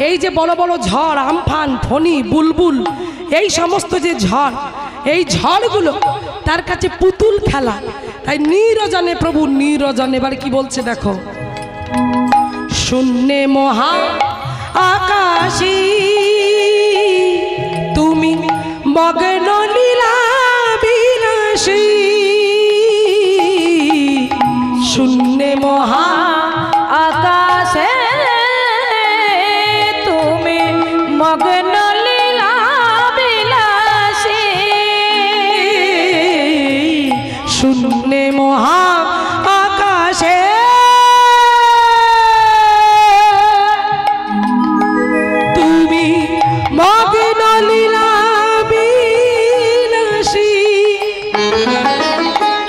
এই যে বড় বড় ঝড় আমফান ফণি বুলবুল এই সমস্ত যে ঝড় এই ঝড়গুলো তার কাছে পুতুল খেলা। তাই নিরজনে প্রভু নিরজনে এবার কি বলছে দেখো, শূন্যে মহা আকাশী তুমি মগ্ন লীলা বিলাসী, শূন্যে মহা আকাশে তুমি মগ্ন লীলা বিলাসী, শূন্যে মহা আকাশে তুমি মগ্ন লীলা বিলাসী,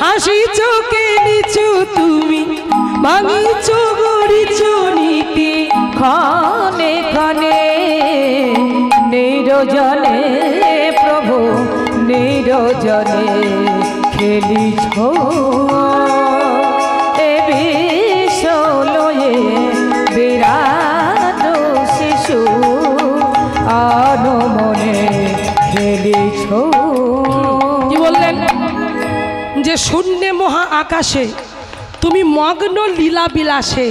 হাসি চোখে নিচু তুমি ভাঙিছ গড়িছ নীতি, ক্ষণে ক্ষণে নিরজনে প্রভু নিরজনে খেলিছ এ বিশ্বলয়ে বিরাট শিশু আনমনে খেলিছ। কি বললেন যে শূন্যে মহা আকাশে তুমি মগ্ন লীলা বিলাসে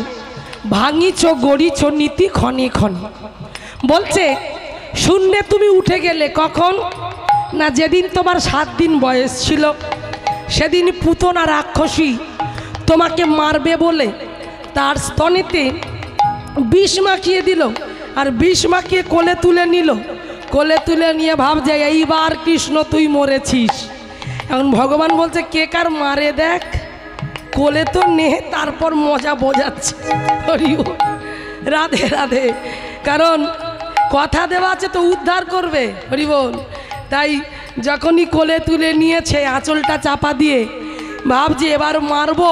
ভাঙিছ গড়িছ নীতি ক্ষণে ক্ষণে। বলছে শূন্যে তুমি উঠে গেলে কখন না, যেদিন তোমার 7 দিন বয়স ছিল সেদিন পুতনা রাক্ষসী তোমাকে মারবে বলে তার স্তনেতে বিষ মাখিয়ে দিল, আর বিষ মাখিয়ে কোলে তুলে নিল। কোলে তুলে নিয়ে ভাবছে এইবার কৃষ্ণ তুই মরেছিস। এখন ভগবান বলছে কে কার মারে দেখ, কোলে তো নে, তারপর মজা বোঝাচ্ছে। রাধে রাধে, কারণ কথা দেওয়া আছে তো উদ্ধার করবে, হরি বল। তাই যখনই কোলে তুলে নিয়েছে আঁচলটা চাপা দিয়ে ভাবছে এবার মারবো,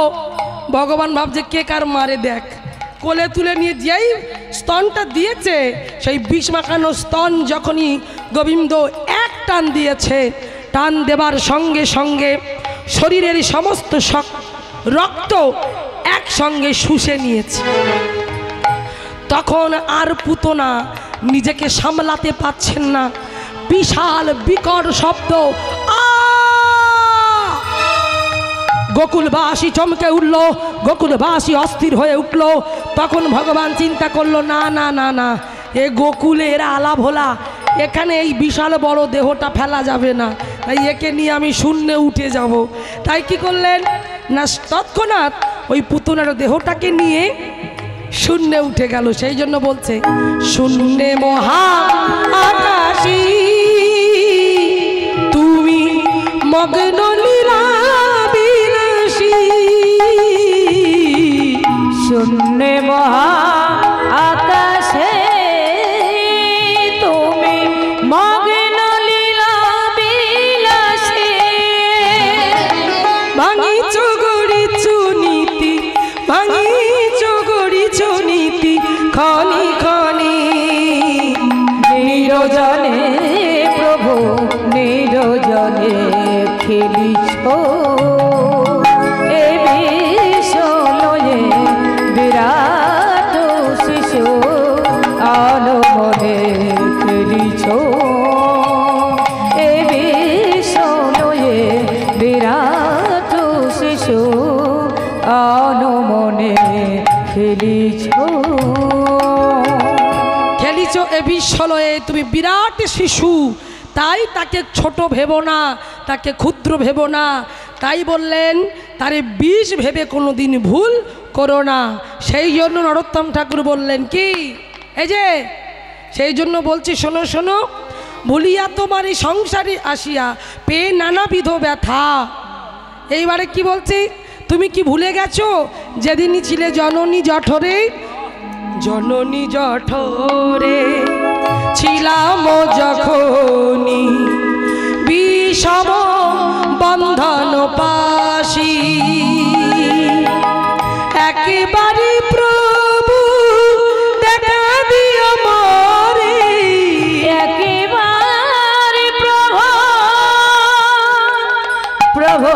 ভগবান ভাবছে কে কার মারে দেখ। কোলে তুলে নিয়ে যেই স্তনটা দিয়েছে সেই বিষ মাখানো স্তন যখনই গোবিন্দ এক টান দিয়েছে, টান দেবার সঙ্গে সঙ্গে শরীরের সমস্ত রক্ত একসঙ্গে শুষে নিয়েছে। তখন আর পুতনা নিজেকে সামলাতে পারছেন না, বিশাল বিকট শব্দ গোকুলবাসী চমকে উঠল, গোকুলবাসী অস্থির হয়ে উঠল। তখন ভগবান চিন্তা করলো না না না না, এ গোকুলে এরা আলা ভোলা, এখানে এই বিশাল বড় দেহটা ফেলা যাবে না, তাই একে নিয়ে আমি শূন্যে উঠে যাব। তাই কি করলেন না, তৎক্ষণাৎ ওই পুতনার দেহটাকে নিয়ে শূন্যে উঠে গেল। সেই জন্য বলছে শূন্যে মহা আকাশী তুমি মগ্ন লীলা বিলাসী, শূন্যে মহা আকাশে তুমি মগ্ন লীলা বিলাসী, ভাঙিছ গড়িছ নীতি, ভাঙিছ গড়িছ নীতি খনি খনি, নিরজনে প্রভু নিরজনে খেলিছ এ বিশ্বলয়ে বিরাট শিশু আনমনে খেলিছ এ বিশ্বলয়ে বিরাট শিশু আনমনে খেলিছ। খেলিছ এ বিশ্বলয়ে তুমি বিরাট শিশু, তাই তাকে ছোট ভেবো না, তাকে ক্ষুদ্র ভেবো না। তাই বললেন তারে বিষ ভেবে কোনো দিন ভুল করো না। সেই জন্য নরোত্তম ঠাকুর বললেন কি, এই যে সেই জন্য বলছি শোনো শোনো, ভুলিয়া তোমার এই সংসারে আসিয়া পেয়ে নানাবিধ ব্যথা। এইবারে কি বলছি, তুমি কি ভুলে গেছো যেদিনই ছিলে জননী জঠরে, জননী জঠরে ছিলাম যখনি বিষম বন্ধন পাশি, একেবারে প্রভু দেখা দিও মরে, একেবারে প্রভু প্রভু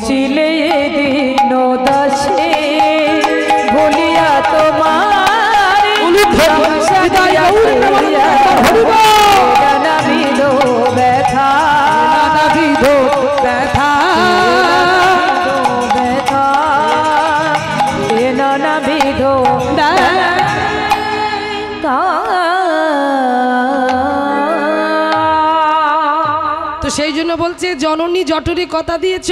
ছিলে দিন দাসে ভুলিয়া তোমার নাবিদ ব্যথা নাবিদ ব্যথা ব্যথা এ নাবিদ তো সেই জন্য বলছে জননী জঠরে কথা দিয়েছ,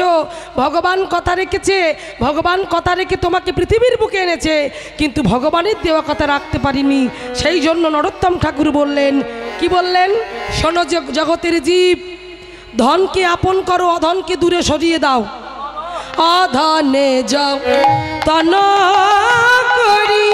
ভগবান কথা রেখেছে, ভগবান কথা রেখে তোমাকে পৃথিবীর বুকে এনেছে, কিন্তু ভগবানের দেওয়া কথা রাখতে পারিনি। সেই জন্য নরোত্তম ঠাকুর বললেন, কি বললেন? শোনো জগতের জীব, ধনকে আপন করো, অধনকে দূরে সরিয়ে দাও। অধনে যাও তন করি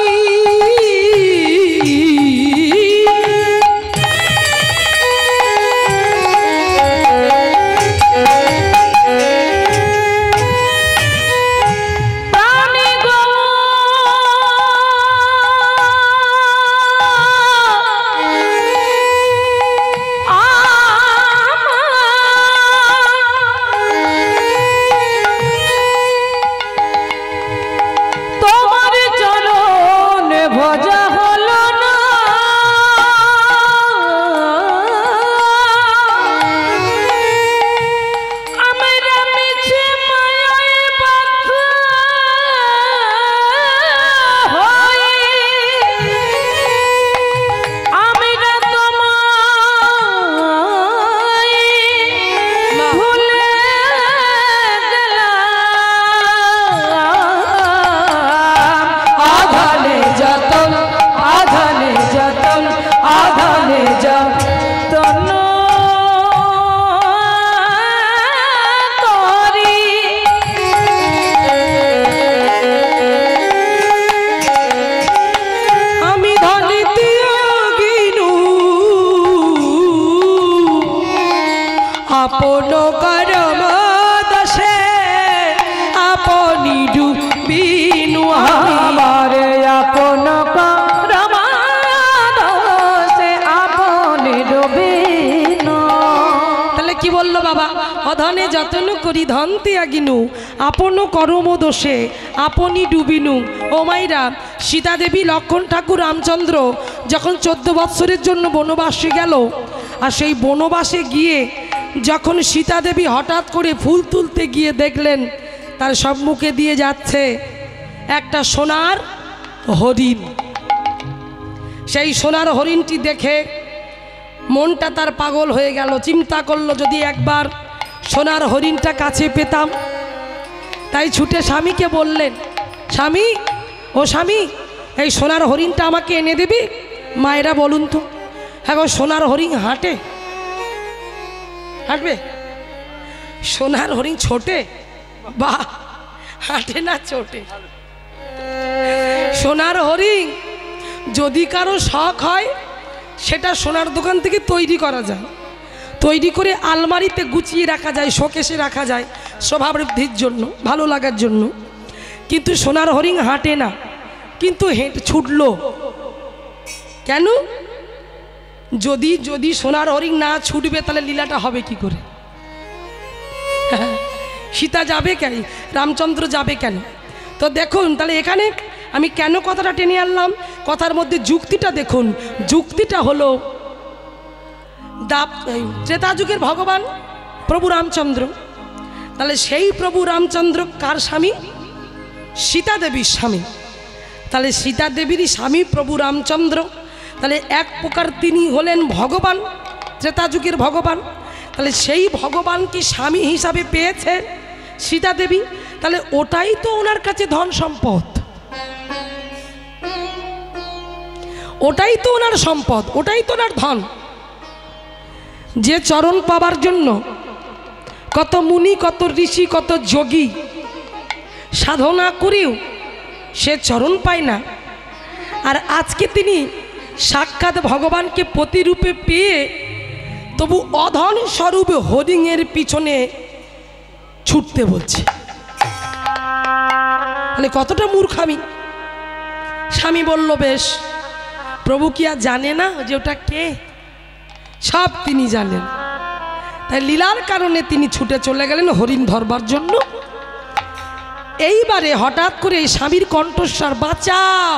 আপন করম দশে আপনি ডুবিনু আমারে আপন করম দশে আপনি ডুবিনু। তাহলে কি বললো বাবা? অধনে যতন করি ধন ত্যাগিনু, আপন করম দোষে আপনি ডুবিনু। ও মাইরা, সীতা দেবী, লক্ষ্মণ ঠাকুর, রামচন্দ্র যখন 14 বৎসরের জন্য বনবাসে গেল, আর সেই বনবাসে গিয়ে যখন সীতা দেবী হঠাৎ করে ফুল তুলতে গিয়ে দেখলেন তার সম্মুখে দিয়ে যাচ্ছে একটা সোনার হরিণ। সেই সোনার হরিণটি দেখে মনটা তার পাগল হয়ে গেল। চিন্তা করলো, যদি একবার সোনার হরিণটা কাছে পেতাম। তাই ছুটে স্বামীকে বললেন, স্বামী, ও স্বামী, এই সোনার হরিণটা আমাকে এনে দিবি? মায়েরা বলুন তো, এখন সোনার হরিণ হাঁটে? হাঁটবে? সোনার হরিণ ছোটে বা হাঁটে না ছোটে? সোনার হরিণ যদি কারো শখ হয়, সেটা সোনার দোকান থেকে তৈরি করা যায়, তৈরি করে আলমারিতে গুছিয়ে রাখা যায়, শোকেসে রাখা যায়, শোভাবৃদ্ধির জন্য, ভালো লাগার জন্য। কিন্তু সোনার হরিণ হাঁটে না, কিন্তু ছুটল কেন? যদি সোনার হরিণ না ছুটবে তাহলে লীলাটা হবে কি করে? সীতা যাবে কেন? রামচন্দ্র যাবে কেন? তো দেখুন, তাহলে এখানে আমি কেন কথাটা টেনে আনলাম, কথার মধ্যে যুক্তিটা দেখুন। যুক্তিটা হলো ত্রেতা যুগের ভগবান প্রভু রামচন্দ্র। তাহলে সেই প্রভু রামচন্দ্র কার স্বামী? সীতা দেবীর স্বামী। তাহলে সীতা দেবীরই স্বামী প্রভু রামচন্দ্র। তাহলে এক প্রকার তিনি হলেন ভগবান, ত্রেতা যুগের ভগবান। তাহলে সেই ভগবানকে স্বামী হিসাবে পেয়েছে সীতা দেবী। তাহলে ওটাই তো ওনার কাছে ধন সম্পদ, ওটাই তো ওনার সম্পদ, ওটাই তো ওনার ধন। যে চরণ পাবার জন্য কত মুনি, কত ঋষি, কত যোগী সাধনা করেও সে চরণ পায় না, আর আজকে তিনি সাক্ষাৎ ভগবানকে প্রতিরূপে পেয়ে তবু অধন স্বরূপ হরিণের পিছনে ছুটতে বলছে। তাহলে কতটা মূর্খামি! স্বামী বলল, বেশ, প্রভু কি আর জানে না যে ওটা কে? সব তিনি জানেন। তাই লীলার কারণে তিনি ছুটে চলে গেলেন হরিণ ধরবার জন্য। এইবারে হঠাৎ করে স্বামীর কণ্ঠস্বর, বাঁচাও,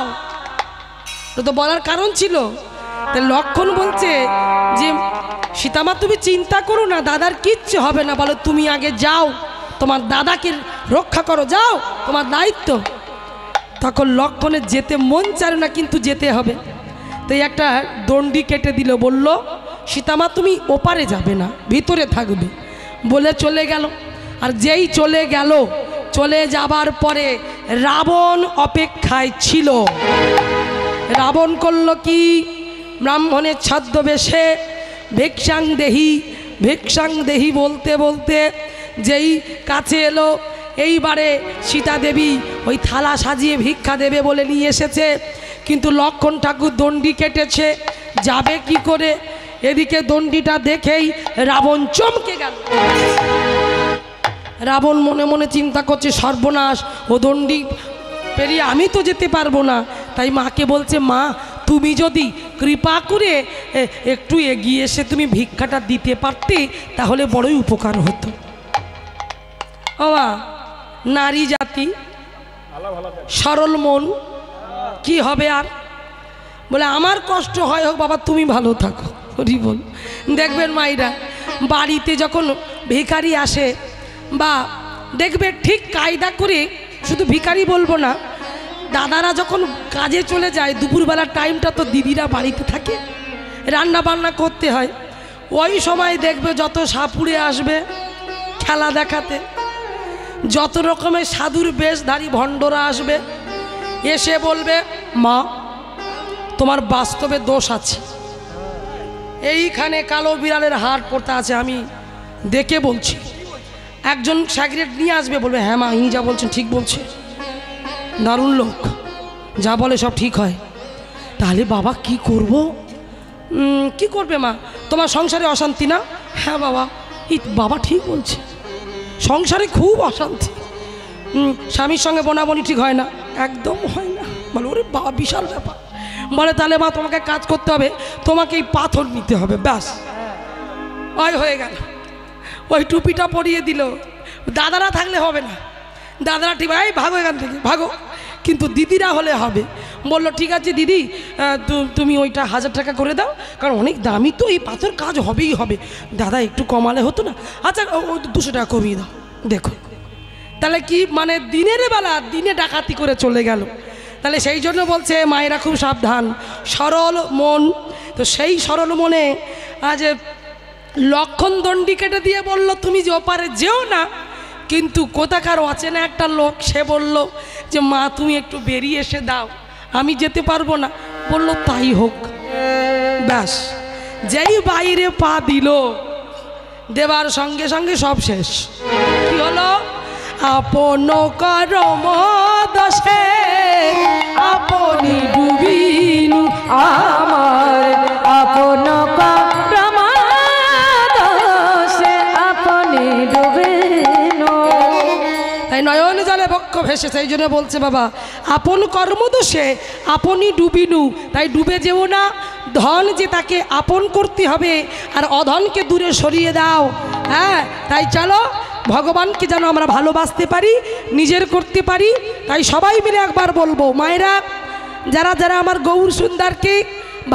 তো বলার কারণ ছিল। তাই লক্ষণ বলছে যে সীতামা তুমি চিন্তা করো না, দাদার কিচ্ছু হবে না, বলো তুমি আগে যাও, তোমার দাদাকে রক্ষা করো, যাও, তোমার দায়িত্ব। তখন লক্ষণের যেতে মন চায় না, কিন্তু যেতে হবে। তাই একটা দণ্ডি কেটে দিল, বলল সীতামা তুমি ওপারে যাবে না, ভিতরে থাকবে, বলে চলে গেল। আর যেই চলে গেল, চলে যাবার পরে রাবণ অপেক্ষায় ছিল। রাবণ করল কি, ব্রাহ্মণের ছদ্মবেশে ভিক্ষাং দেহি, ভিক্ষাং দেহি বলতে বলতে যেই কাছে এলো, এইবারে সীতা দেবী ওই থালা সাজিয়ে ভিক্ষা দেবে বলে নিয়ে এসেছে, কিন্তু লক্ষণ ঠাকুর দণ্ডি কেটেছে, যাবে কি করে? এদিকে দণ্ডিটা দেখেই রাবণ চমকে গেল। রাবণ মনে মনে চিন্তা করছে, সর্বনাশ, ও দণ্ডি পেরিয়ে আমি তো যেতে পারবো না। তাই মাকে বলছে, মা তুমি যদি কৃপা করে একটু এগিয়ে এসে তুমি ভিক্ষাটা দিতে পারতে, তাহলে বড়ই উপকার হতো। ও মা, নারী জাতি, সরল মন, কি হবে আর? বলে আমার কষ্ট হয় হোক বাবা, তুমি ভালো থাকো। হরি বল। দেখবেন মায়েরা বাড়িতে যখন ভিখারি আসে, বা দেখবে ঠিক কায়দা করে, শুধু ভিখারি বলবো না, দাদারা যখন কাজে চলে যায়, দুপুরবেলার টাইমটা তো দিদিরা বাড়িতে থাকে, রান্না বান্না করতে হয়। ওই সময় দেখবে যত সাপুড়ে আসবে খেলা দেখাতে, যত রকমের সাধুর বেশধারী ভণ্ডরা আসবে, এসে বলবে মা তোমার বাস্তবে দোষ আছে, এইখানে কালো বিড়ালের হাড় পড়তে আছে, আমি দেখে বলছি। একজন সিগারেট নিয়ে আসবে, বলবে হ্যাঁ মা ইনি যা বলছেন ঠিক বলছে, দারুণ লোক, যা বলে সব ঠিক হয়। তাহলে বাবা কি করব? কি করবে মা? তোমার সংসারে অশান্তি না? হ্যাঁ বাবা, এই বাবা ঠিক বলছে, সংসারে খুব অশান্তি, স্বামীর সঙ্গে বোনাবনি ঠিক হয় না, একদম হয় না। বলে ওরে বাবা বিশাল ব্যাপার। বলে তাহলে মা তোমাকে কাজ করতে হবে, তোমাকে এই পাথর নিতে হবে, ব্যাস ওই হয়ে গেল। ওই টুপিটা পরিয়ে দিল। দাদারা থাকলে হবে না, দাদারা ঠিক এই ভাগো এখান থেকে ভাগো, কিন্তু দিদিরা হলে হবে। বললো ঠিক আছে দিদি, তুমি ওইটা 1000 টাকা করে দাও, কারণ অনেক দামি তো, এই পাথর কাজ হবেই হবে। দাদা একটু কমালে হতো না? আচ্ছা 200 টাকা কমিয়ে দাও। দেখো তাহলে কি মানে, দিনের বেলা দিনে ডাকাতি করে চলে গেল। তাহলে সেই জন্য বলছে মায়েরা খুব সাবধান, সরল মন। তো সেই সরল মনে আজ লক্ষণ দণ্ডি কেটে দিয়ে বলল তুমি যে ওপারে যেও না, কিন্তু কোথাকার অচেনা একটা লোক সে বলল যে মা তুমি একটু বেরিয়ে এসে দাও, আমি যেতে পারবো না। বলল তাই হোক। ব্যাস যেই বাইরে পা দিল, দেবার সঙ্গে সঙ্গে সব শেষ। কি হলো? আপন কর্ম দোষে আপনি ডুবিনু, আমার আপন কর্ম দোষে আপনি ডুবিনু। তাই নয়ন জলে বক্ষ ভেসে, সেই জন্য বলছে বাবা আপন কর্মদোষে আপনি ডুবিনু। তাই ডুবে যেও না, ধন যে তাকে আপন করতে হবে, আর অধনকে দূরে সরিয়ে দাও। হ্যাঁ, তাই চলো ভগবানকে যেন আমরা ভালোবাসতে পারি, নিজের করতে পারি। তাই সবাই মিলে একবার বলবো, মায়েরা যারা যারা আমার গৌর সুন্দরকে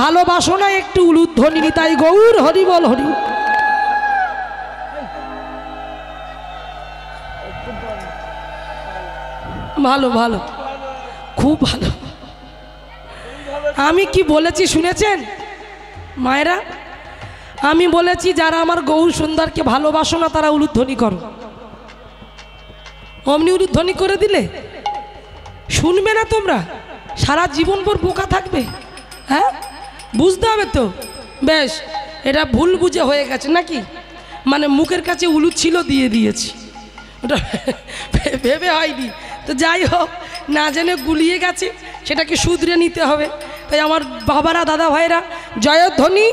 ভালোবাসো না, একটু উলুধ্বনি। তাই গৌর হরি বল, হরি। ভালো ভালো, খুব ভালো। আমি কি বলেছি শুনেছেন মায়েরা? আমি বলেছি যারা আমার গৌর সুন্দরকে ভালোবাসো না তারা উলুধ্বনি করো। অমনি উলুধ্বনি করে দিলে শুনবে না তোমরা, সারা জীবন ভর বোকা থাকবে। হ্যাঁ, বুঝতে হবে তো। বেশ, এটা ভুল বুঝে হয়ে গেছে নাকি? মানে মুখের কাছে উলুদ ছিল দিয়ে দিয়েছি, ওটা ভেবে হয়নি। তো যাই হোক, না জেনে গুলিয়ে গেছে, সেটাকে শুধরে নিতে হবে। তাই আমার বাবারা দাদা ভাইরা জয়ধ্বনি,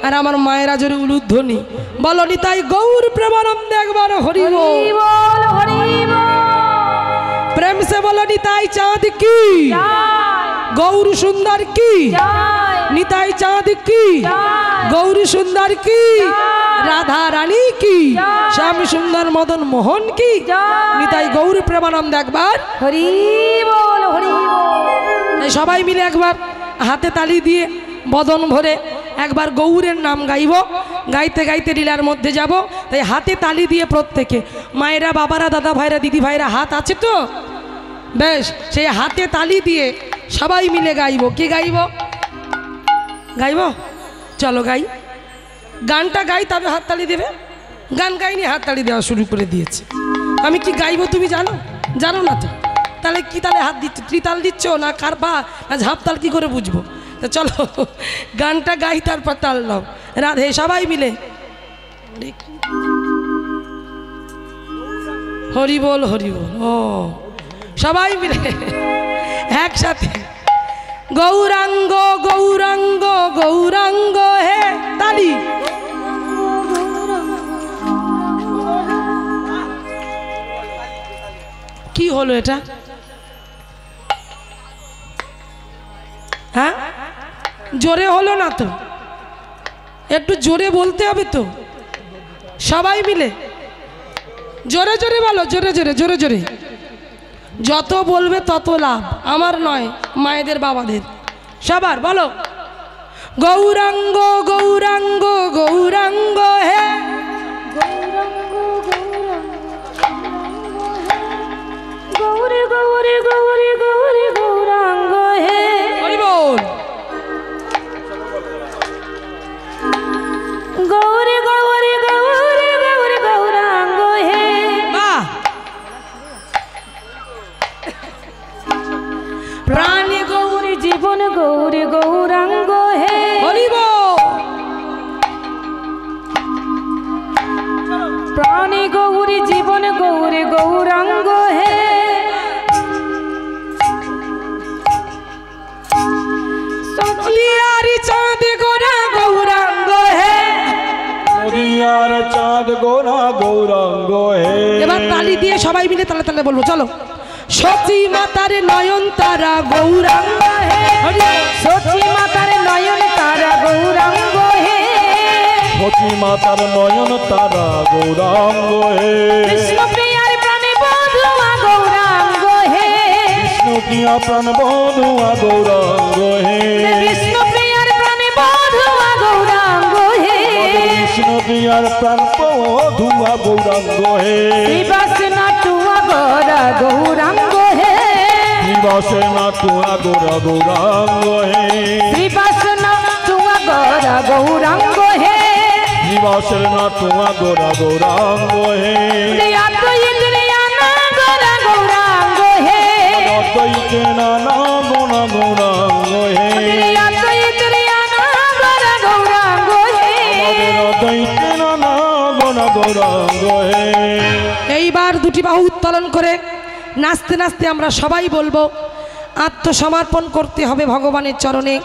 আর আমার মায়েরা জোরে উলুধ্বনি বলো। নিতাই গৌর প্রেমানন্দে একবার হরি বল, হরি বল। প্রেম সে বলো নিতাই চাঁদ কি, গৌর সুন্দর কি, নিতাই চাঁদ কি, গৌর সুন্দর কি। রাধা রানী কি, শ্যাম সুন্দর মদন মোহন কি, নিতাই গৌর প্রেমানন্দ একবার হরি বল হরি বল। তাই সবাই মিলে একবার হাতে তালি দিয়ে বদন ভরে একবার গৌরের নাম গাইব। গাইতে গাইতে লীলার মধ্যে যাব। তাই হাতে তালি দিয়ে প্রত্যেকে, মায়েরা, বাবারা, দাদা ভাইরা, দিদি ভাইরা, হাত আছে তো? বেশ, সেই হাতে তালি দিয়ে সবাই মিলে গাইব। কি গাইব? গাইব? চলো গাই। গানটা গাই তবে হাততালি দেবে। গান গাইনি হাততালি দেওয়া শুরু করে দিয়েছে। আমি কি গাইব তুমি জানো? জানো না তো? তাহলে কি তালে হাত দিচ্ছ? ত্রিতাল দিচ্ছ না কারবা না ঝাপতাল, কি করে বুঝবো? তো চলো গানটা গাই, তারপর তাল দাও। রাধে সবাই মিলে হরি বল হরি বল। ও সবাই মিলে একসাথে গৌরাঙ্গ গৌরাঙ্গ গৌরাঙ্গ হে তালি। কি হলো এটা? হ্যাঁ, জোরে হলো না তো? একটু জোরে বলতে হবে তো। সবাই মিলে জোরে জোরে বলো, জোরে জোরে জোরে জোরে। যত বলবে তত লাভ, আমার নয়, মায়েদের বাবাদের সবার। বলো গৌরাঙ্গ গৌরাঙ্গ গৌরাঙ্গ হে, গৌরী গৌরী গৌরী গৌরী গৌরাঙ্গ হে। হরি বল। গৌরী গৌরী গৌরী গৌরী গৌরাঙ্গ হে। বাহ, প্রাণী গৌরী জীবন গৌরী গৌরাঙ্গ হে। হরি বল। প্রাণী গৌরী জীবন গৌরী গৌরাঙ্গ হে। সচিয়ারি চাঁদ গোরা গৌরাঙ্গ হে। নদিয়ার চাঁদ গোরা গৌরাঙ্গ হে। এবার তালি দিয়ে সবাই মিলে তালে তালে বলবো। চলো সচি মাতার নয়ন তারা গৌরাঙ্গ হে। সচি মাতার নয়ন তারা গৌরাঙ্গ হে। সচি মাতার নয়ন তারা গৌরাঙ্গ হে। কৃষ্ণ প্রিয়ার প্রাণে বধুয়া গৌরাঙ্গ হে। বিষ্ণু প্রিয়া প্রাণ বধুয়া গৌরাঙ্গ হে। কৃষ্ণ প্রিয়ার প্রাণে বধুয়া গৌরাঙ্গ হে। বিষ্ণু প্রিয়ার প্রাণ বধুয়া গৌরাঙ্গ হে। শ্রীবাসনা টুয়া গৌরা গৌরাঙ্গ হে। শ্রীবাসনা টুয়া গোরা গৌরাঙ্গ হে। শ্রীবাসনা টুয়া গৌরা গৌরাঙ্গ হে। শ্রীবাসনা টুয়া গোরা গৌরাঙ্গ হে। গৌরাঙ্গ হে। অদ্বৈতে নানা গুণ গৌরাঙ্গ হে। আমাদের অদ্বৈতে নানা গুণ গৌরাঙ্গ হে। এইবার দুটি বাহু উত্তোলন করে নাচতে নাচতে আমরা সবাই বলবো, আত্মসমর্পণ করতে হবে ভগবানের চরণে,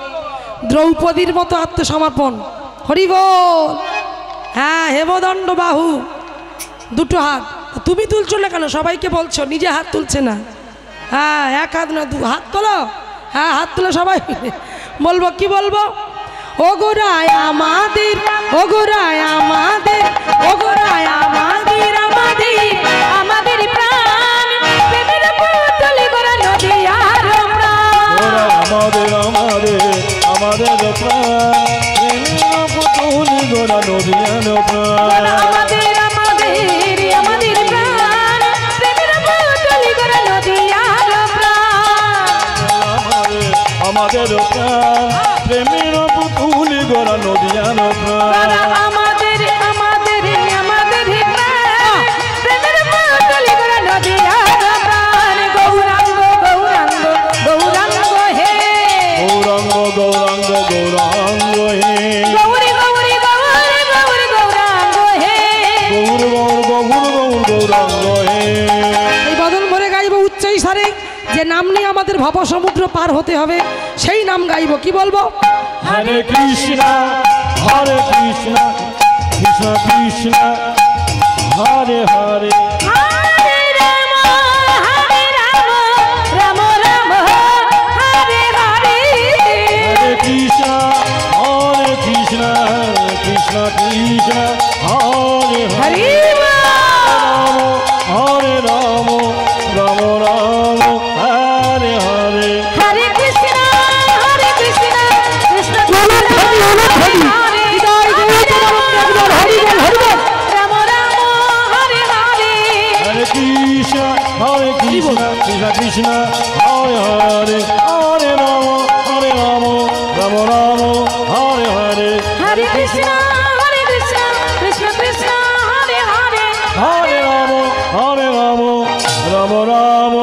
দ্রৌপদীর মতো আত্মসমর্পণ। হরি বল। হ্যাঁ, হেমদণ্ড বাহু, দুটো হাত। তুমি তুলছো না কেন? সবাইকে বলছো, নিজে হাত তুলছে না। হ্যাঁ, এক হাত না, দু হাত তোলো। হ্যাঁ, হাত তুলো সবাই মিলে বলবো। কি বলবো? ও গোরায় আমাদের, ও গোরায় আমাদের, ও গোরায় আমাদের, আমাদের আমাদের প্রাণ প্রেমের পুতুলি গোরা নদিয়ার প্রাণ। ওরা আমাদের আমাদের আমাদের প্রাণ, প্রেমের পুতুলি গোরা নদিয়ার প্রাণ। আমাদের আমাদের আমাদের প্রাণ প্রেমের পুতুলি গোরা নদিয়ার প্রাণ। আমাদের প্রাণ, প্রেমের পুতুলি গোরা নদিয়ার প্রাণ। আমাদের আমাদের আমাদের প্রাণ প্রেমের পুতুলি গোরা নদিয়ার প্রাণ। গৌরাঙ্গ গৌরাঙ্গ গৌরাঙ্গ হে। গৌরাঙ্গ গৌরাঙ্গ গৌরাঙ্গ হে। গৌরী গৌরী গৌরী গৌরী গৌরাঙ্গ হে। গৌর গৌর গৌর গৌর গৌরাঙ্গ হে। এই বদন ভরে গাইব উচ্চই সারে, যে নাম নিয়ে আমাদের ভব সমুদ্র পার হতে হবে, সেই নাম গাইব। কি বলবো? হরে কৃষ্ণ হরে কৃষ্ণ কৃষ্ণ কৃষ্ণ হরে হরে। হরে রাম রাম রাম হরে হরে। হরে কৃষ্ণ কৃষ্ণ কৃষ্ণ কৃষ্ণ কৃষ্ণ হরে হরে হরে রাম রাম রাম হরে হরে হরে কৃষ্ণ কৃষ্ণ কৃষ্ণ হরে হরে হরে রাম রাম রাম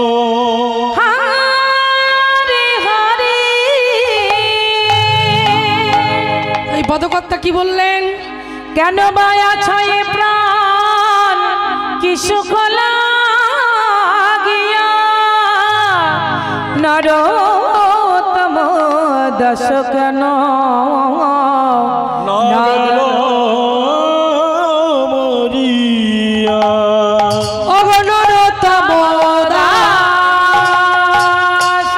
হরে হরে। এই পদকর্তা কি বললেন? কেন বায়া ছয়ে প্রাণ কি সুখ লাগিয়া নরোত্তম দশ কেন মরিয়া অগণরতম দাস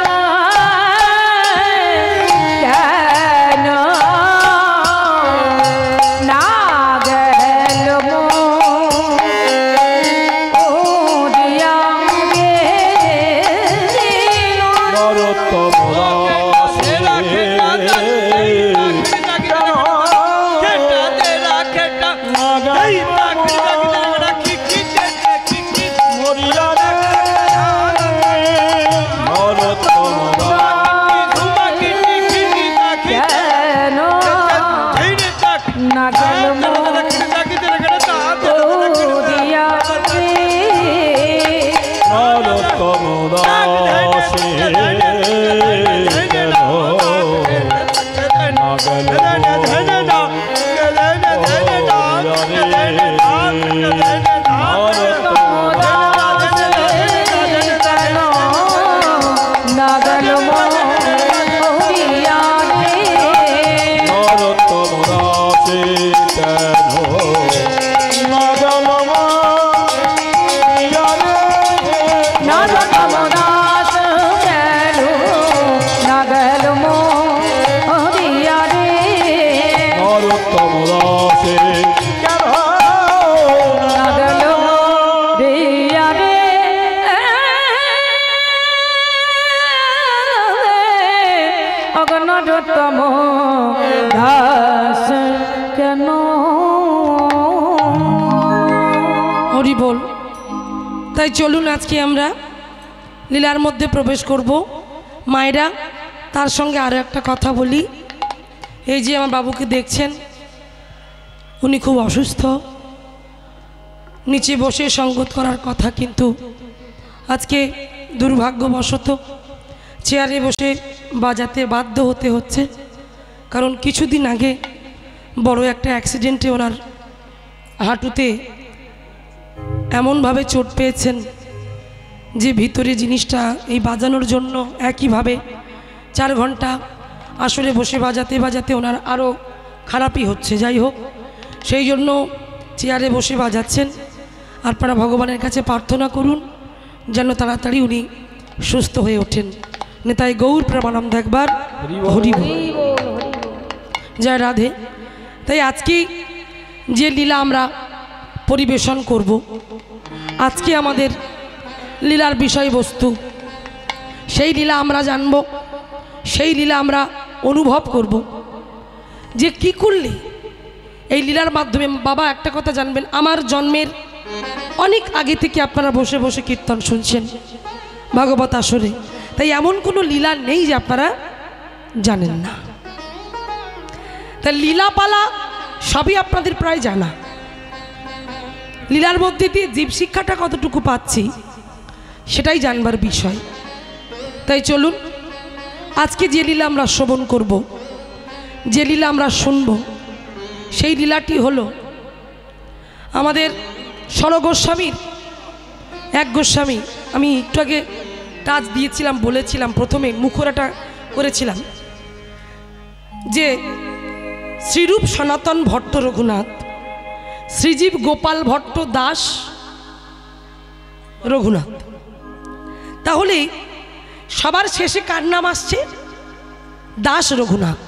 কেন না গেল মোরিয়া নরোত্তম অগণরতম দাস কেন। হরি বল। তাই চলুন আজকে আমরা লীলার মধ্যে প্রবেশ করব। মায়েরা, তার সঙ্গে আরও একটা কথা বলি। এই যে আমার বাবুকে দেখছেন, উনি খুব অসুস্থ, নিচে বসে সঙ্গত করার কথা, কিন্তু আজকে দুর্ভাগ্যবশত চেয়ারে বসে বাজাতে বাধ্য হতে হচ্ছে। কারণ কিছুদিন আগে বড় একটা অ্যাক্সিডেন্টে ওনার হাঁটুতে এমনভাবে চোট পেয়েছেন যে ভিতরে জিনিসটা এই বাজানোর জন্য একইভাবে 4 ঘন্টা আসরে বসে বাজাতে বাজাতে ওনার আরও খারাপই হচ্ছে। যাই হোক, সেই জন্য চেয়ারে বসে বাজাচ্ছেন। আপনারা ভগবানের কাছে প্রার্থনা করুন যেন তাড়াতাড়ি উনি সুস্থ হয়ে ওঠেন। নেতাই গৌর প্রেমানন্দ একবার হরি বল। জয় রাধে। তাই আজকে যে লীলা আমরা পরিবেশন করব, আজকে আমাদের লীলার বিষয়বস্তু, সেই লীলা আমরা জানব, সেই লীলা আমরা অনুভব করব যে কি করলে এই লীলার মাধ্যমে। বাবা, একটা কথা জানবেন, আমার জন্মের অনেক আগে থেকে আপনারা বসে বসে কীর্তন শুনছেন ভাগবত আসরে। তাই এমন কোনো লীলা নেই যে আপনারা জানেন না। তাই লীলাপালা সবই আপনাদের প্রায় জানা। লীলার মধ্যে দিয়ে জীব শিক্ষাটা কতটুকু পাচ্ছি সেটাই জানবার বিষয়। তাই চলুন আজকে যে লীলা আমরা শ্রবণ করব, যে লীলা আমরা শুনব, সেই লীলাটি হলো আমাদের স্বরগোস্বামীর এক গোস্বামী। আমি একটু আগে টাচ দিয়েছিলাম, বলেছিলাম, প্রথমে মুখরাটা করেছিলাম যে শ্রীরূপ সনাতন ভট্ট রঘুনাথ, শ্রীজীব গোপাল ভট্ট দাস রঘুনাথ। তাহলে সবার শেষে কার নাম আসছে? দাস রঘুনাথ।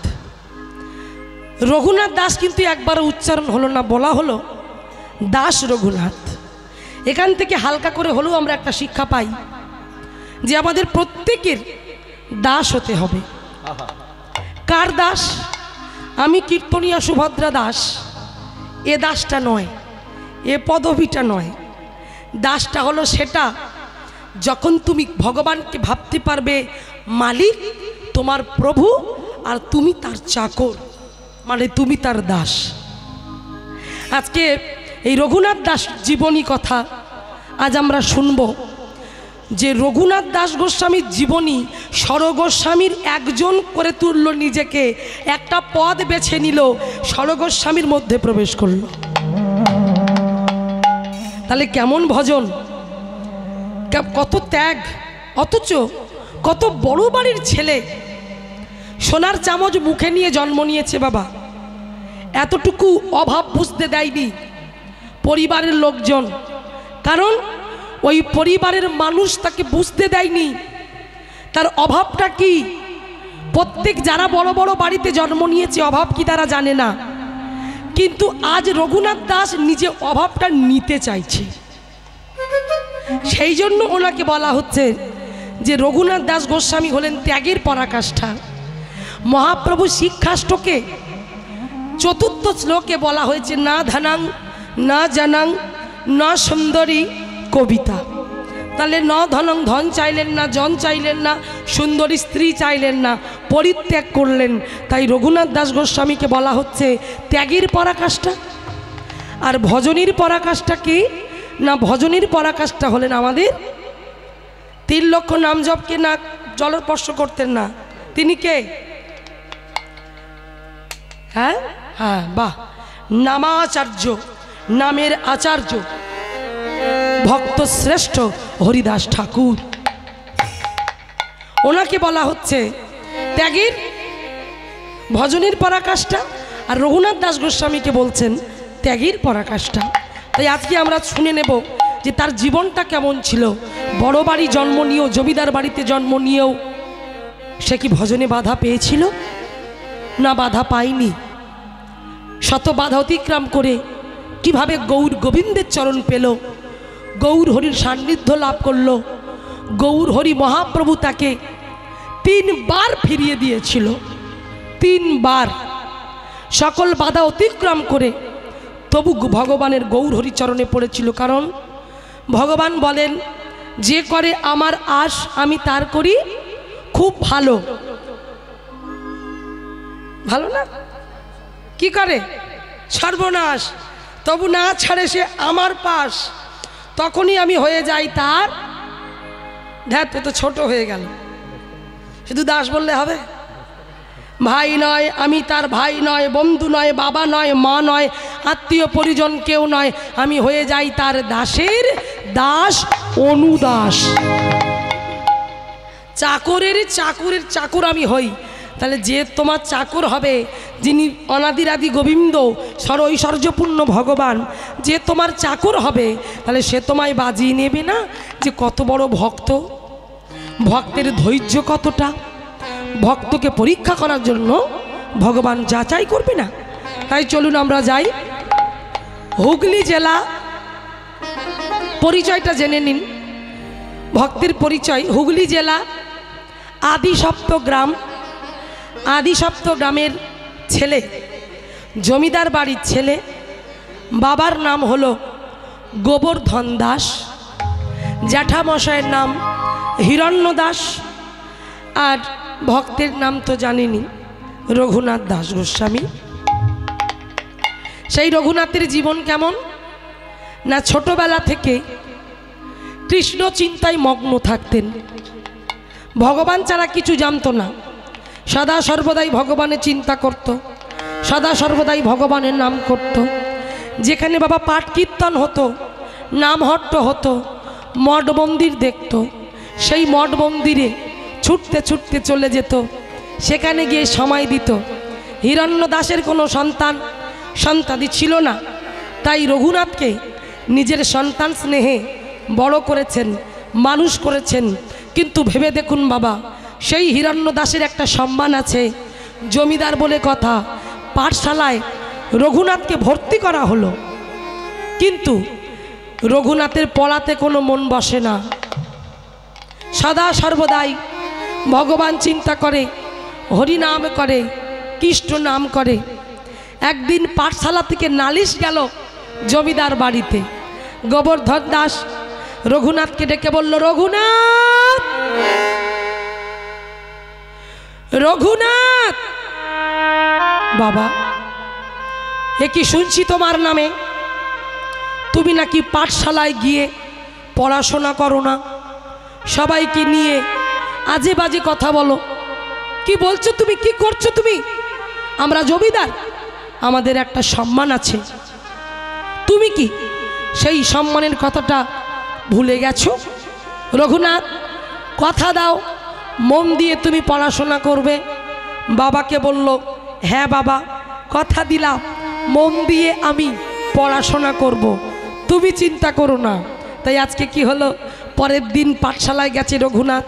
রঘুনাথ দাস কিন্তু একবারও উচ্চারণ হলো না, বলা হলো দাস রঘুনাথ। এখান থেকে হালকা করে হলেও আমরা একটা শিক্ষা পাই যে আমাদের প্রত্যেকের দাস হতে হবে। কার দাস? আমি কীর্তনিয়া সুভদ্রা দাস, এ দাসটা নয়, এ পদবিটা নয়। দাসটা হলো সেটা যখন তুমি ভগবানকে ভাবতে পারবে মালিক তোমার প্রভু আর তুমি তার চাকর, মানে তুমি তার দাস। আজকে এই রঘুনাথ দাস জীবনী কথা আজ আমরা শুনব, যে রঘুনাথ দাস গোস্বামীর জীবনী স্বরগোস্বামীর একজন করে তুলল নিজেকে, একটা পদ বেছে নিল, স্বরগোস্বামীর মধ্যে প্রবেশ করল। তাহলে কেমন ভজন, কত ত্যাগ, অথচ কত বড় বাড়ির ছেলে, সোনার চামচ মুখে নিয়ে জন্ম নিয়েছে বাবা, এতটুকু অভাব বুঝতে দেয়নি পরিবারের লোকজন, কারণ ওই পরিবারের মানুষ তাকে বুঝতে দেয়নি তার অভাবটা কি। প্রত্যেক যারা বড় বড় বাড়িতে জন্ম নিয়েছে অভাব কি তারা জানে না, কিন্তু আজ রঘুনাথ দাস নিজে অভাবটা নিতে চাইছে। সেই জন্য ওনাকে বলা হচ্ছে যে রঘুনাথ দাস গোস্বামী হলেন ত্যাগের পরাকাষ্ঠা। মহাপ্রভু শিক্ষাষ্টকে চতুর্থ শ্লোকে বলা হয়েছে না ধনাং না জানাং না সুন্দরী কবিতা। তাহলে ন ধনং, ধন চাইলেন না, জন চাইলেন না, সুন্দরী স্ত্রী চাইলেন না, পরিত্যাগ করলেন। তাই রঘুনাথ দাস গোস্বামীকে বলা হচ্ছে ত্যাগের পরাকাষ্ঠা। আর ভজনীর পরাকাষ্ঠা কি না, ভজনীর পরাকাষ্ঠা হলেন আমাদের 3 লক্ষ নাম জপকে না জলস্পর্শ করতেন না, তিনি কে? হ্যাঁ হ্যাঁ, বাহ, নামাচার্য, নামের আচার্য, ভক্ত শ্রেষ্ঠ হরিদাস ঠাকুর। ওনাকে বলা হচ্ছে ত্যাগের ভজনের পরাকাষ্ঠা, আর রঘুনাথ দাস গোস্বামীকে বলছেন ত্যাগের পরাকাষ্ঠা। তাই আজকে আমরা শুনে নেব যে তার জীবনটা কেমন ছিল। বড় বাড়ি জন্ম নিয়েও, জমিদার বাড়িতে জন্ম নিয়েও সে কি ভজনে বাধা পেয়েছিল? না, বাধা পায়নি। শত বাধা অতিক্রম করে কিভাবে গৌর গোবিন্দের চরণ পেল, গৌর হরির সান্নিধ্য লাভ করল। গৌর হরি মহাপ্রভু তাকে 3 বার ফিরিয়ে দিয়েছিল, 3 বার। সকল বাধা অতিক্রম করে তবু ভগবানের গৌর হরি চরণে পড়েছিল, কারণ ভগবান বলেন যে করে আমার আশ আমি তার করি খুব ভালো। ভালো না? কি করে? সর্বনাশ। তবু না ছাড়ে সে আমার পাশ, তখনই আমি হয়ে যাই তার। ধ্যাত, তো ছোট হয়ে গেল, শুধু দাস বললে হবে? ভাই নয়, আমি তার ভাই নয়, বন্ধু নয়, বাবা নয়, মা নয়, আত্মীয় পরিজন কেউ নয়, আমি হয়ে যাই তার দাসের দাস, অনুদাস। চাকরের চাকরের চাকর আমি হই। তাহলে যে তোমার চাকর হবে, যিনি অনাদিরাদি গোবিন্দ সরৈশ্বর্যপূর্ণ ভগবান, যে তোমার চাকর হবে, তাহলে সে তোমায় বাজিয়ে নেবে না যে কত বড় ভক্ত, ভক্তের ধৈর্য কতটা। ভক্তকে পরীক্ষা করার জন্য ভগবান যাচাই করবে না। তাই চলুন আমরা যাই হুগলি জেলা। পরিচয়টা জেনে নিন, ভক্তের পরিচয়। হুগলি জেলা আদিসপ্ত গ্রাম, আদিসপ্ত গ্রামের ছেলে, জমিদার বাড়ির ছেলে। বাবার নাম হলো গোবর্ধন দাস, জ্যাঠামশাইয়ের নাম হিরণ্য দাস, আর ভক্তের নাম তো জানেনি রঘুনাথ দাস গোস্বামী। সেই রঘুনাথের জীবন কেমন না, ছোটবেলা থেকে কৃষ্ণ চিন্তায় মগ্ন থাকতেন, ভগবান ছাড়া কিছু জানতো না, সদা সর্বদাই ভগবানের চিন্তা করত, সদা সর্বদাই ভগবানের নাম করত। যেখানে বাবা পাঠ কীর্তন হতো, নাম হট্ট হতো, মঠ মন্দির দেখত, সেই মঠ মন্দিরে ছুটতে ছুটতে চলে যেত, সেখানে গিয়ে সময় দিত। হিরণ্য দাসের কোনো সন্তানাদি ছিল না, তাই রঘুনাথকে নিজের সন্তান স্নেহে বড় করেছেন, মানুষ করেছেন। কিন্তু ভেবে দেখুন বাবা, সেই হিরণ্য দাসের একটা সম্মান আছে, জমিদার বলে কথা। পাঠশালায় রঘুনাথকে ভর্তি করা হলো, কিন্তু রঘুনাথের পড়াতে কোনো মন বসে না, সদা সর্বদাই ভগবান চিন্তা করে, হরি নাম করে, কৃষ্ণ নাম করে। একদিন পাঠশালা থেকে নালিশ গেল জমিদার বাড়িতে। গোবর্ধন দাস রঘুনাথকে ডেকে বলল, রঘুনাথ, রঘুনাথ। বাবা, এ কি শুনছি তোমার নামে? তুমি নাকি পাঠশালায় গিয়ে পড়াশোনা করো না, সবাইকে নিয়ে আজে বাজে কথা বলো। কি বলছো তুমি? কি করছো তুমি? আমরা জমিদার, আমাদের একটা সম্মান আছে। তুমি কি সেই সম্মানের কথাটা ভুলে গেছো? রঘুনাথ, কথা দাও, মন দিয়ে তুমি পড়াশোনা করবে। বাবাকে বলল, হ্যাঁ বাবা, কথা দিলাম, মন দিয়ে আমি পড়াশোনা করব, তুমি চিন্তা করো না। তাই আজকে কি হলো, পরের দিন পাঠশালায় গেছে রঘুনাথ।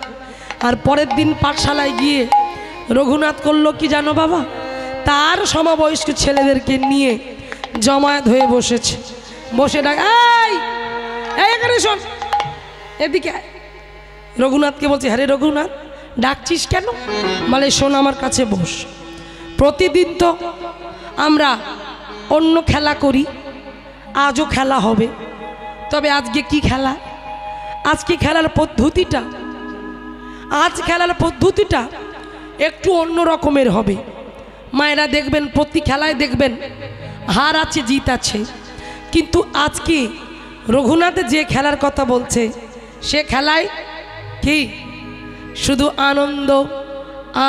আর পরের দিন পাঠশালায় গিয়ে রঘুনাথ করলো কি জানো বাবা, তার সমবয়স্ক ছেলেদেরকে নিয়ে জমায়েত হয়ে বসেছে। বসে ডাক, এই এখানে শোন, এদিকে। রঘুনাথকে বলছে, হ্যাঁ রে রঘুনাথ, ডাকছিস কেন? বলে, শোন, আমার কাছে বস। প্রতিদিন তো আমরা অন্য খেলা করি, আজও খেলা হবে। তবে আজকে কি খেলা? আজকে খেলার পদ্ধতিটা, আজ খেলার পদ্ধতিটা একটু অন্য রকমের হবে। মায়েরা দেখবেন, প্রতি খেলায় দেখবেন হার আছে, জিত আছে। কিন্তু আজকে রঘুনাথ যে খেলার কথা বলছে, সে খেলায় কি শুধু আনন্দ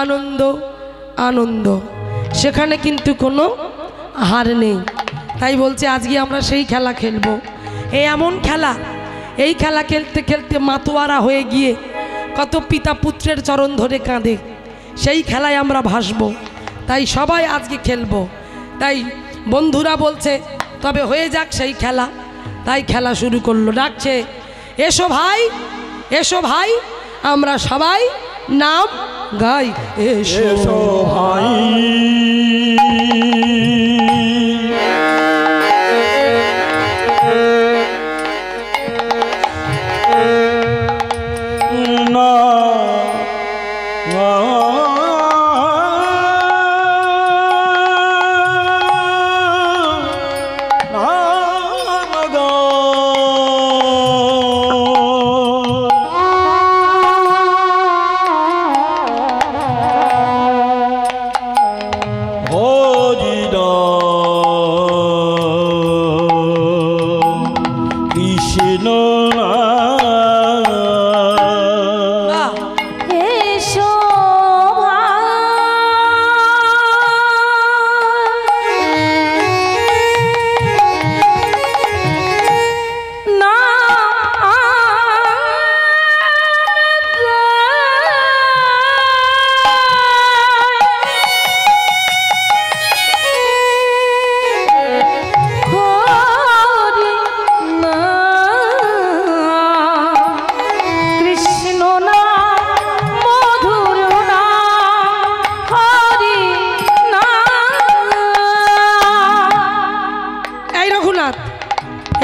আনন্দ আনন্দ, সেখানে কিন্তু কোনো হার নেই। তাই বলছে আজকে আমরা সেই খেলা খেলবো। এই এমন খেলা, এই খেলা খেলতে খেলতে মাতোয়ারা হয়ে গিয়ে কত পিতা পুত্রের চরণ ধরে কাঁদে, সেই খেলায় আমরা ভাসবো। তাই সবাই আজকে খেলবো। তাই বন্ধুরা বলছে, তবে হয়ে যাক সেই খেলা। তাই খেলা শুরু করলো। ডাকছে, এসো ভাই, এসো ভাই, আমরা সবাই নাম গাই। এসো ভাই,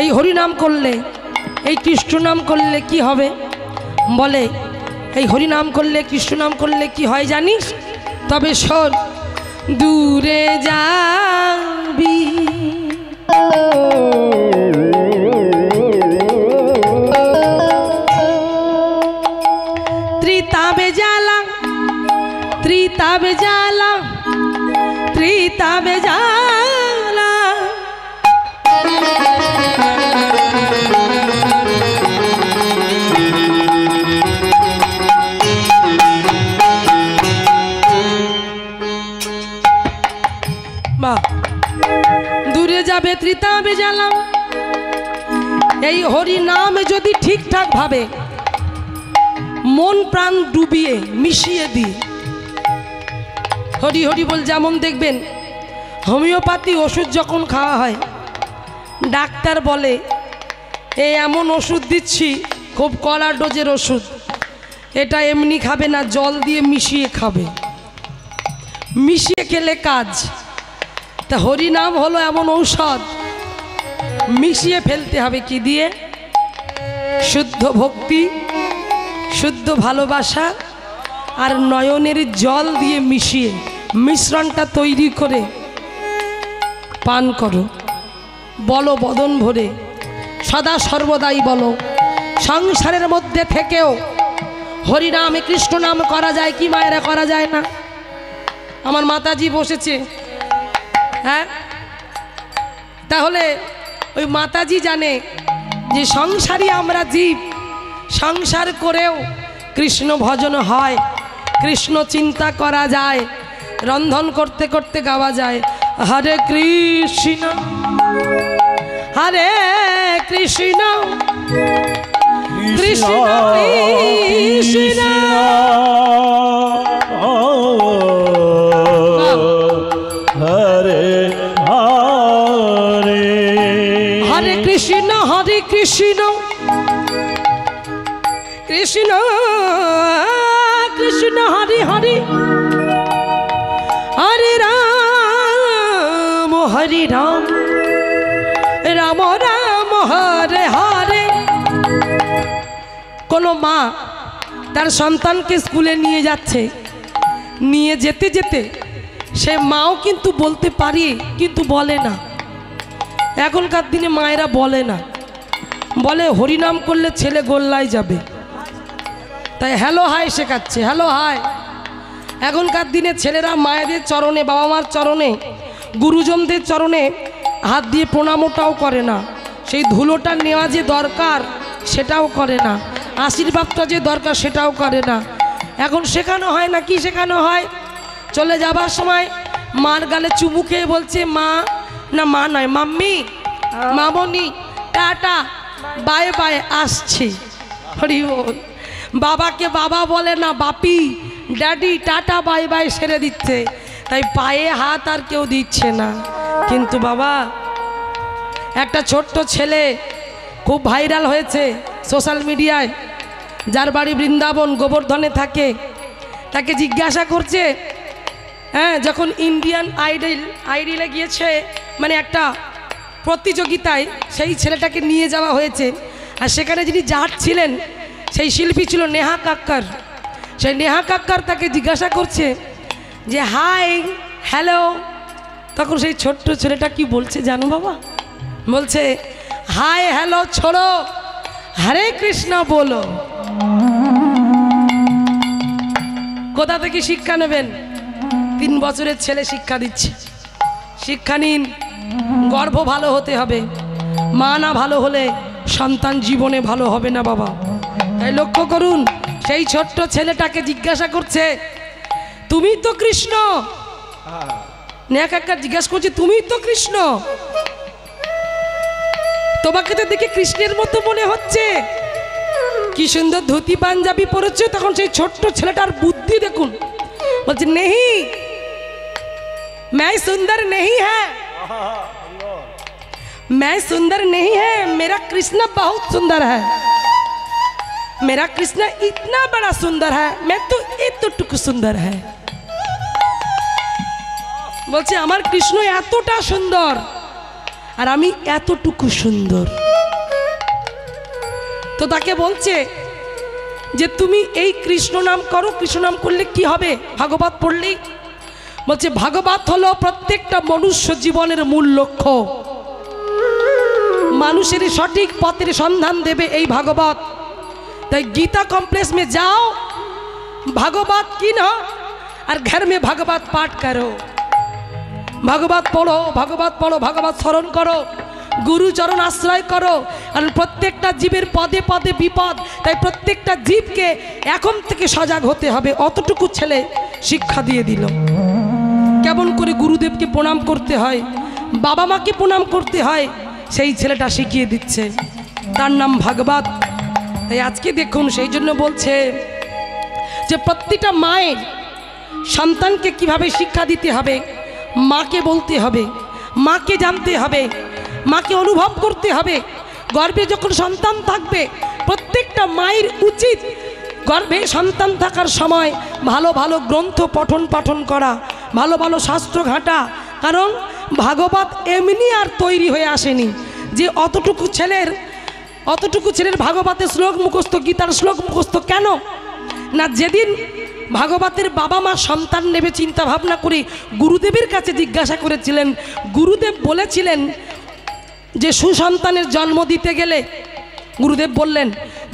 এই হরিনাম করলে, এই কৃষ্ণ নাম করলে কি হবে? বলে, এই হরিনাম করলে, কৃষ্ণ নাম করলে কি হয় জানিস? তবে শোন, দূরে যাবি ত্রিতাবে জ্বালা, ত্রিতাবে জ্বালা, ত্রিতাবে জ্বালা। দূরে যাবে ত্রিতাবে জ্বালা। এই হরি নাম যদি ঠিকঠাক ভাবে মন প্রাণ ডুবিয়ে মিশিয়ে দিই, হরি হরি বল। যেমন দেখবেন হোমিওপ্যাথি ওষুধ যখন খাওয়া হয়, ডাক্তার বলে এই এমন ওষুধ দিচ্ছি, খুব কড়া ডোজের ওষুধ, এটা এমনি খাবে না, জল দিয়ে মিশিয়ে খাবে, মিশিয়ে খেলে কাজ। তা হরিনাম হলো এমন ঔষধ, মিশিয়ে ফেলতে হবে কি দিয়ে? শুদ্ধ ভক্তি, শুদ্ধ ভালোবাসা আর নয়নের জল দিয়ে মিশিয়ে মিশ্রণটা তৈরি করে পান করো। বলো বদন ভরে, সদা সর্বদাই বলো, সংসারের মধ্যে থেকেও হরিনাম কৃষ্ণ নাম করা যায় কি মায়েরা, করা যায় না? আমার মাতাজি বসেছে, হ্যাঁ, তাহলে ওই মাতাজি জানে যে সংসারী আমরা জীব, সংসার করেও কৃষ্ণ ভজন হয়, কৃষ্ণ চিন্তা করা যায়, রন্ধন করতে করতে গাওয়া যায় হরে কৃষ্ণ হরে কৃষ্ণ কৃষ্ণ কৃষ্ণ হরে হরে হরে কৃষ্ণ কৃষ্ণ কৃষ্ণ হরে হরে হরে রাম রাম রাম হরে হরে। কোনো মা তার সন্তানকে স্কুলে নিয়ে যাচ্ছে, নিয়ে যেতে যেতে সে মাও কিন্তু বলতে পারে কিন্তু বলে না। এখনকার দিনে মায়েরা বলে না, বলে হরিনাম করলে ছেলে গোল্লায় যাবে, তাই হ্যালো হাই শেখাচ্ছে, হ্যালো হাই। এখনকার দিনে ছেলেরা মায়েদের চরণে, বাবা মার চরণে, গুরুজনদের চরণে হাত দিয়ে প্রণামটাও করে না, সেই ধুলোটা নেওয়া যে দরকার সেটাও করে না, আশীর্বাদটা যে দরকার সেটাও করে না। এখন শেখানো হয় না, কি শেখানো হয়? চলে যাবার সময় মার গালে চুমু খেয়ে বলছে মা, না মা নয় মাম্মি, মামনি, টাটা, বাই বাই, আসছি। হরি বল। বাবাকে বাবা বলে না, বাপি, ড্যাডি, টাটা বাই বাই সেরে দিচ্ছে, তাই পায়ে হাত আর কেউ দিচ্ছে না। কিন্তু বাবা, একটা ছোট্ট ছেলে খুব ভাইরাল হয়েছে সোশ্যাল মিডিয়ায়, যার বাড়ি বৃন্দাবন গোবর্ধনে থাকে, তাকে জিজ্ঞাসা করছে, হ্যাঁ, যখন ইন্ডিয়ান আইডলে গিয়েছে, মানে একটা প্রতিযোগিতায় সেই ছেলেটাকে নিয়ে যাওয়া হয়েছে, আর সেখানে যিনি জাজ ছিলেন সেই শিল্পী ছিল নেহা কাক্কর। সেই নেহা কাক্কর তাকে জিজ্ঞাসা করছে যে হাই হ্যালো, তখন সেই ছোট্ট ছেলেটা কি বলছে জানো বাবা? বলছে হাই হ্যালো ছোড়ো, হরে কৃষ্ণ বলো। কোথা থেকে শিক্ষা নেবেন? 3 বছরের ছেলে শিক্ষা দিচ্ছে। শিক্ষা নিন, গর্ভ ভালো হতে হবে, মা না ভালো হলে সন্তান জীবনে ভালো হবে না বাবা। তাই লক্ষ্য করুন, সেই ছোট্ট ছেলেটাকে জিজ্ঞাসা করছে তুমি তো কৃষ্ণ। নেহা কাক্কর জিজ্ঞাসা করছে তুমি তো কৃষ্ণ, তোমাকে তো দেখে কৃষ্ণের মতো মনে হচ্ছে, কি সুন্দর ধুতি পাঞ্জাবি পরেছে। তখন সেই ছোট্ট ছেলেটার বুদ্ধি দেখুন, বলছে নেহি, मैं सुंदर नहीं है, मैं सुंदर नहीं है, मेरा कृष्ण बहुत सुंदर है, मेरा कृष्ण इतना बड़ा सुंदर है, मैं तो এতটুকু সুন্দর है। বলছে আমার কৃষ্ণ এতটা সুন্দর আর আমি এতটুকু সুন্দর। তো তাকে বলছে যে তুমি এই কৃষ্ণ নাম করো, কৃষ্ণ নাম করলে কি হবে? ভাগবত পড়লেই। বলছে ভাগবত হলো প্রত্যেকটা মনুষ্য জীবনের মূল লক্ষ্য, মানুষের সঠিক পথের সন্ধান দেবে এই ভাগবত। তাই गीता कॉम्प्लेक्स में जाओ, भागवत किनो और घर में भागवत पाठ करो, भागवत पढ़ो, भागवत पढ़ो, भागवत स्मरण करो, गुरुचरण आश्रय करो। कारण प्रत्येकटा जीवेर पदे पदे विपद, ताई प्रत्येकटा जीवके एखन थेके सजाग होते हबे। अतटुकु छेले शिक्षा दिए दिल केमन करे गुरुदेवके प्रणाम करते हय, बाबा माके प्रणाम करते हय, सेई छेलेटा शिखिए दिच्छे, तार नाम भागवत। তাই আজকে দেখুন, সেই জন্য বলছে যে প্রত্যেকটা মায়ের সন্তানকে কিভাবে শিক্ষা দিতে হবে, মাকে বলতে হবে, মাকে জানতে হবে, মাকে অনুভব করতে হবে। গর্ভে যখন সন্তান থাকবে প্রত্যেকটা মায়ের উচিত গর্ভে সন্তান থাকার সময় ভালো ভালো গ্রন্থ পঠন পাঠন করা, ভালো ভালো শাস্ত্র ঘাঁটা। কারণ ভাগবত এমনি আর তৈরি হয়ে আসেনি যে অতটুকু ছেলের ভাগবতের শ্লোক মুখস্থ, গীতার শ্লোক মুখস্থ। কেন না, যেদিন ভাগবতের বাবা মা সন্তান নেবে চিন্তা ভাবনা করে গুরুদেবের কাছে জিজ্ঞাসা করেছিলেন, গুরুদেব বলেছিলেন যে সুসন্তানের জন্ম দিতে গেলে গুরুদেব বললেন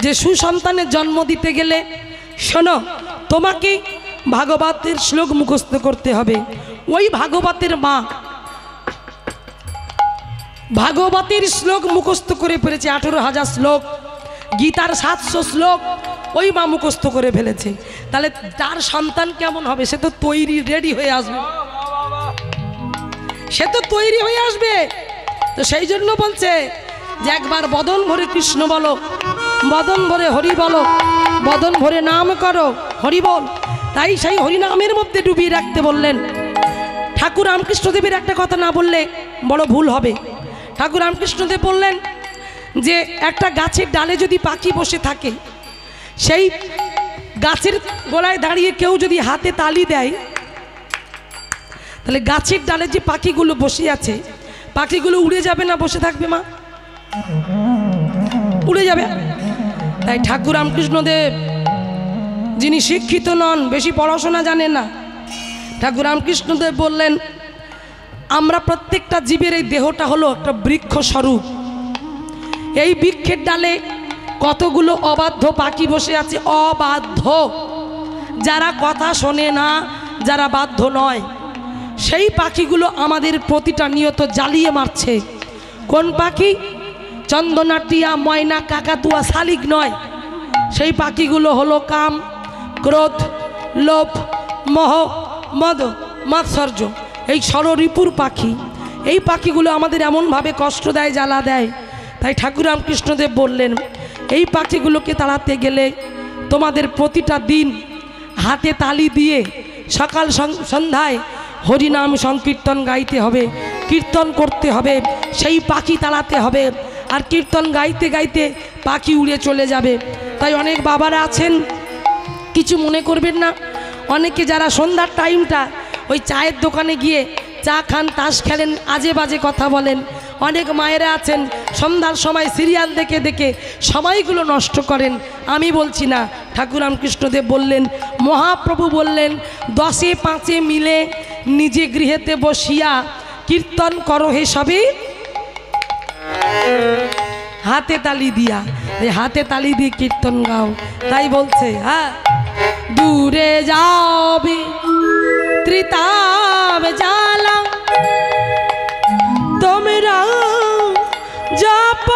যে সুসন্তানের জন্ম দিতে গেলে শোনো, তোমাকে ভাগবতের শ্লোক মুখস্থ করতে হবে। ওই ভাগবতের মা ভাগবতের শ্লোক মুখস্থ করে ফেলেছে, 18,000 শ্লোক, গীতার 700 শ্লোক ওই মা মুখস্থ করে ফেলেছে। তাহলে তার সন্তান কেমন হবে? সে তো তৈরি রেডি হয়ে আসবে, সে তো তৈরি হয়ে আসবে। তো সেই জন্য বলছে যে একবার বদন ভরে কৃষ্ণ বলো, বদন ভরে হরি বলো, বদন ভরে নাম করো, হরি বল। তাই সেই হরিনামের মধ্যে ডুবিয়ে রাখতে বললেন। ঠাকুর রামকৃষ্ণদেবের একটা কথা না বললে বড় ভুল হবে। ঠাকুর রামকৃষ্ণদেব বললেন যে একটা গাছের ডালে যদি পাখি বসে থাকে, সেই গাছের গোড়ায় দাঁড়িয়ে কেউ যদি হাতে তালি দেয়, তাহলে গাছের ডালে যে পাখিগুলো বসে আছে, পাখিগুলো উড়ে যাবে না বসে থাকবে? মা, উড়ে যাবে। তাই ঠাকুর রামকৃষ্ণদেব, যিনি শিক্ষিত নন, বেশি পড়াশোনা জানেন না, ঠাকুর রামকৃষ্ণদেব বললেন আমরা প্রত্যেকটা জীবের এই দেহটা হলো একটা বৃক্ষ স্বরূপ। এই বৃক্ষের ডালে কতগুলো অবাধ্য পাখি বসে আছে, অবাধ্য, যারা কথা শোনে না, যারা বাধ্য নয়। সেই পাখিগুলো আমাদের প্রতিটা নিয়ত জ্বালিয়ে মারছে। কোন পাখি? চন্দনা, টিয়া, ময়না, কাকাতুয়া, শালিক নয়। সেই পাখিগুলো হলো কাম, ক্রোধ, লোভ, মোহ, মদ, মাৎসর্য, এই ষড়রিপুর পাখি। এই পাখিগুলো আমাদের এমনভাবে কষ্ট দেয়, জ্বালা দেয়। তাই ঠাকুর রামকৃষ্ণদেব বললেন এই পাখিগুলোকে তাড়াতে গেলে তোমাদের প্রতিটা দিন হাতে তালি দিয়ে সকাল সন্ধ্যায় হরিনাম সংকীর্তন গাইতে হবে, কীর্তন করতে হবে, সেই পাখি তাড়াতে হবে। আর কীর্তন গাইতে গাইতে পাখি উড়ে চলে যাবে। তাই অনেক বাবারা আছেন, কিছু মনে করবেন না, অনেকে যারা সন্ধ্যার টাইমটা ওই চায়ের দোকানে গিয়ে চা খান, তাস খেলেন, আজে বাজে কথা বলেন। অনেক মায়েরা আছেন সন্ধ্যার সময় সিরিয়াল দেখে দেখে সময়গুলো নষ্ট করেন। আমি বলছি না, ঠাকুর রামকৃষ্ণদেব বললেন, মহাপ্রভু বললেন 10 5 মিলে নিজে গৃহেতে বসিয়া কীর্তন করো হে সবে হাতে তালি দিয়া। এই হাতে তালি দিয়ে কীর্তন গাও। তাই বলছে, হ্যাঁ, দূরে যাবে ত্রিতাব জ্বালা তোমরা জপ,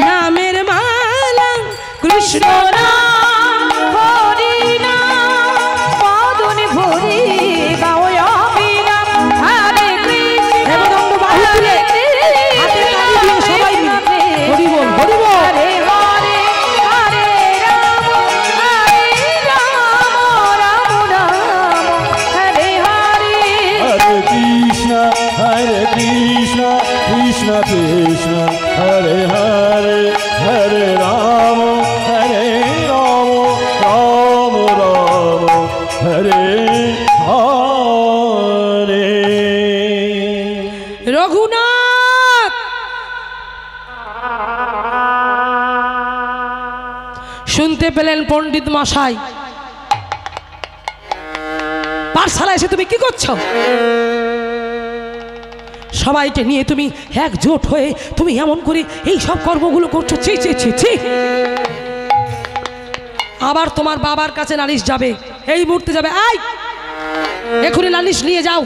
নামের মালা কৃষ্ণ নাম হরি নাম পদন ভরি গাও অবিরাম হরে কৃষ্ণ হরে হরি বল, হরি বল, হরে হরে হরে রাম রাম রাম হরে হরে। হরে কৃষ্ণ কৃষ্ণ কৃষ্ণ হরে হরে, হরে রাম রাম রাম হরে হরে। রঘুনাথ শুনতে পেলেন পণ্ডিত মশাই, পাঠশালা এসে তুমি কি করছো? সবাইকে নিয়ে তুমি একজোট হয়ে তুমি এমন করে এই সব কর্মগুলো করছো, ছি ছি ছি ছি। আবার তোমার বাবার কাছে নালিশ যাবে, এই মুহূর্তে যাবে। আই, এখনই নালিশ নিয়ে যাও,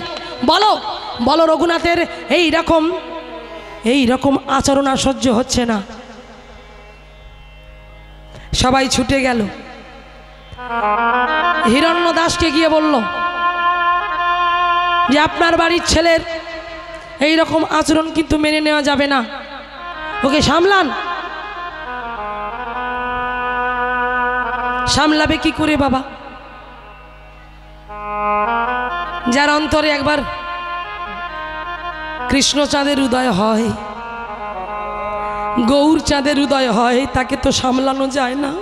বলো বলো রঘুনাথের এই রকম আচরণ আর সহ্য হচ্ছে না। সবাই ছুটে গেল। হিরণ্যদাসকে গিয়ে বলল যে আপনার বাড়ির ছেলের এই রকম আচরণ কিন্তু মেনে নেওয়া যাবে না, ওকে সামলান। সামলাবে কি করে বাবা? যার অন্তরে একবার কৃষ্ণচাঁদের উদয় হয়, গৌর চাঁদের উদয় হয়, তাকে তো সামলানো যায় না।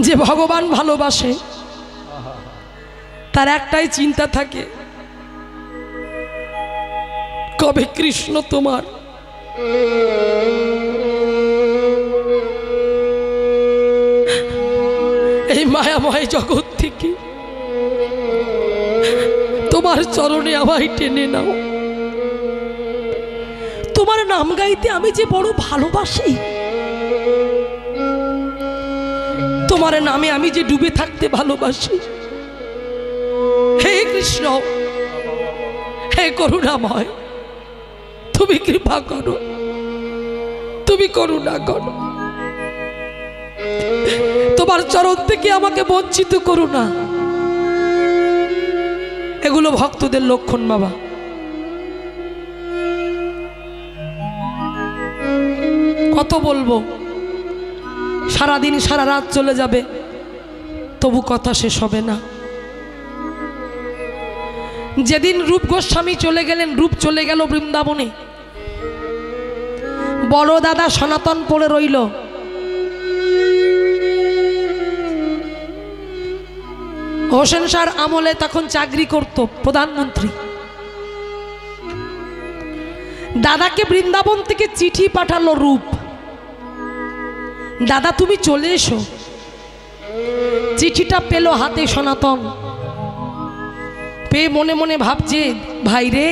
যে ভগবান ভালোবাসে তার একটাই চিন্তা থাকে, কবে কৃষ্ণ তোমার এই মায়াময় জগৎ থেকে তোমার চরণে আমায় টেনে নাও। তোমার নাম গাইতে আমি যে বড় ভালোবাসি, তোমার নামে আমি যে ডুবে থাকতে ভালোবাসি। হে কৃষ্ণ, হে করুণাময়, তুমি কৃপা করো, তুমি করুণা করো। তোমার চরণ থেকে আমাকে বঞ্চিত করো না। এগুলো ভক্তদের লক্ষণ বাবা। কত বলবো, সারাদিন সারা রাত চলে যাবে, তবু কথা শেষ হবে না। যেদিন রূপ গোস্বামী চলে গেলেন, রূপ চলে গেল বৃন্দাবনে, বড় দাদা সনাতন পড়ে রইল। হোসেন শাহর আমলে তখন চাকরি করত প্রধানমন্ত্রী। দাদাকে বৃন্দাবন থেকে চিঠি পাঠালো রূপ, দাদা তুমি চলে এসো। চিঠিটা পেল হাতে সনাতন, পেয়ে মনে মনে ভাবছে ভাই রে,